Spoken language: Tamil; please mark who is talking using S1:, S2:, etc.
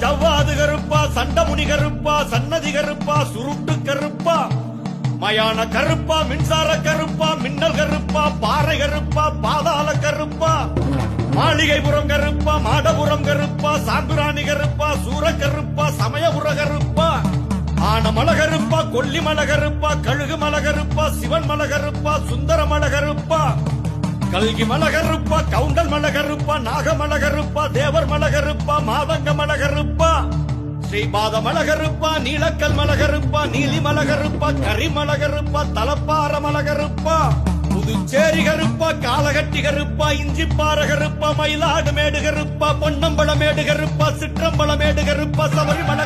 S1: ஜவ்வாது கருப்பா, சண்டமுனி கருப்பா, சன்னதி கருப்பா, சுருட்டு கருப்பா, மயான கருப்பா, மின்சார கருப்பா, மின்னல் கருப்பா, பாறை கருப்பா, பாதாள கருப்பா, மாளிகைபுரம் கருப்பா, மாடபுரம் கருப்பா, சாந்துராணி கருப்பா, சூர கருப்பா, சமயபுர கருப்பா, ஆனமல கருப்பா, கொல்லிமல கருப்பா, கழுகு மல கருப்பா, சிவன் மல கருப்பா, சுந்தர மல கருப்பா, கல்கி மல கருப்பா, கவுண்டல் மல கருப்பா, நாகமல கருப்பா, தேவர் மல கருப்பா, மாதங்க மல கருப்பா, ஸ்ரீபாத மல கருப்பா, நீலக்கல் மல கருப்பா, நீலி மல கருப்பா, கரிமல கருப்பா, தலப்பார மல கருப்பா, புதுச்சேரி கருப்பா, காலகட்டி கருப்பா, இஞ்சிப்பாற கருப்பா, மயிலாடு மேடு கருப்பா, பொன்னம்பல மேடு கருப்பா, சிற்றம்பல மேடு கருப்பா, சபரிமல